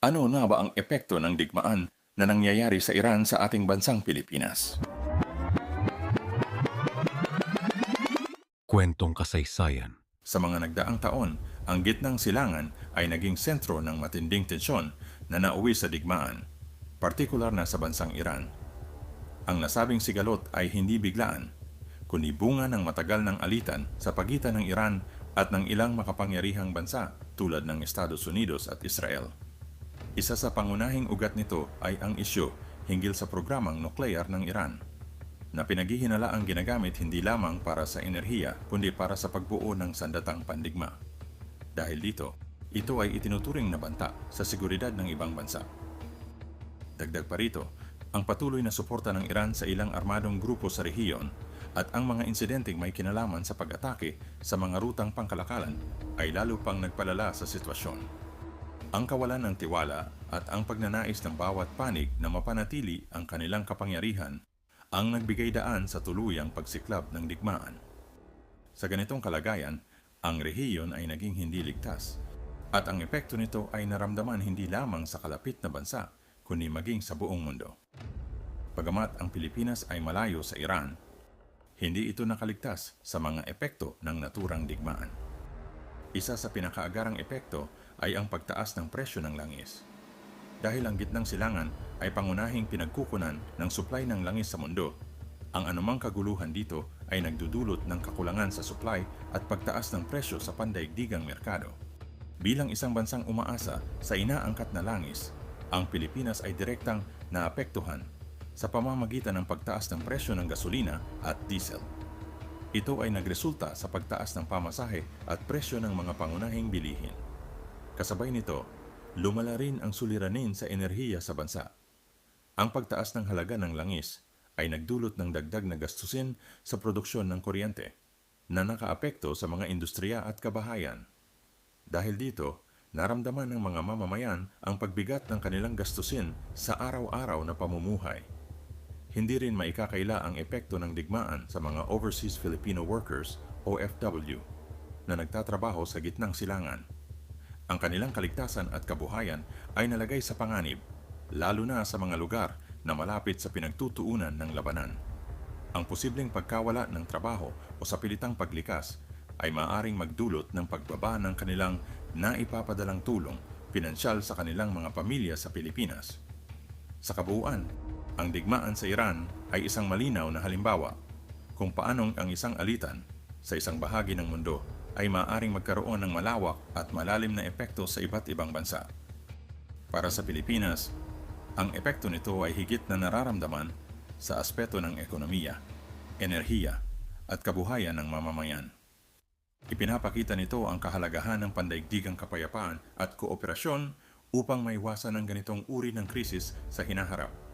Ano na ba ang epekto ng digmaan na nangyayari sa Iran sa ating bansang Pilipinas? Kwentong kasaysayan. Sa mga nagdaang taon, ang gitnang silangan ay naging sentro ng matinding tensyon na nauwi sa digmaan, partikular na sa bansang Iran. Ang nasabing sigalot ay hindi biglaan, kundi bunga ng matagal ng alitan sa pagitan ng Iran at ng ilang makapangyarihang bansa tulad ng Estados Unidos at Israel. Isa sa pangunahing ugat nito ay ang isyu hinggil sa programang nuklear ng Iran, na pinaghihinalaang ginagamit hindi lamang para sa enerhiya kundi para sa pagbuo ng sandatang pandigma. Dahil dito, ito ay itinuturing na banta sa seguridad ng ibang bansa. Dagdag pa rito, ang patuloy na suporta ng Iran sa ilang armadong grupo sa rehiyon at ang mga insidenteng may kinalaman sa pag-atake sa mga rutang pangkalakalan ay lalo pang nagpalala sa sitwasyon. Ang kawalan ng tiwala at ang pagnanais ng bawat panig na mapanatili ang kanilang kapangyarihan ang nagbigay daan sa tuluyang pagsiklab ng digmaan. Sa ganitong kalagayan, ang rehiyon ay naging hindi ligtas at ang epekto nito ay naramdaman hindi lamang sa kalapit na bansa kundi maging sa buong mundo. Bagamat ang Pilipinas ay malayo sa Iran, hindi ito nakaligtas sa mga epekto ng naturang digmaan. Isa sa pinakaagarang epekto ay ang pagtaas ng presyo ng langis. Dahil ang gitnang silangan ay pangunahing pinagkukunan ng supply ng langis sa mundo, ang anumang kaguluhan dito ay nagdudulot ng kakulangan sa supply at pagtaas ng presyo sa pandaigdigang merkado. Bilang isang bansang umaasa sa inaangkat na langis, ang Pilipinas ay direktang naapektuhan sa pamamagitan ng pagtaas ng presyo ng gasolina at diesel. Ito ay nagresulta sa pagtaas ng pamasahe at presyo ng mga pangunahing bilihin. Kasabay nito, lumala rin ang suliranin sa enerhiya sa bansa. Ang pagtaas ng halaga ng langis ay nagdulot ng dagdag na gastusin sa produksyon ng kuryente na nakaapekto sa mga industriya at kabahayan. Dahil dito, naramdaman ng mga mamamayan ang pagbigat ng kanilang gastusin sa araw-araw na pamumuhay. Hindi rin maikakaila ang epekto ng digmaan sa mga Overseas Filipino Workers OFW na nagtatrabaho sa gitnang silangan. Ang kanilang kaligtasan at kabuhayan ay nalagay sa panganib, lalo na sa mga lugar na malapit sa pinagtutuunan ng labanan. Ang posibleng pagkawala ng trabaho o sa pilitang paglikas ay maaaring magdulot ng pagbaba ng kanilang naipapadalang tulong pinansyal sa kanilang mga pamilya sa Pilipinas. Sa kabuuan, ang digmaan sa Iran ay isang malinaw na halimbawa kung paanong ang isang alitan sa isang bahagi ng mundo ay maaaring magkaroon ng malawak at malalim na epekto sa iba't ibang bansa. Para sa Pilipinas, ang epekto nito ay higit na nararamdaman sa aspeto ng ekonomiya, enerhiya, at kabuhayan ng mamamayan. Ipinapakita nito ang kahalagahan ng pandaigdigang kapayapaan at kooperasyon upang maiwasan ang ganitong uri ng krisis sa hinaharap.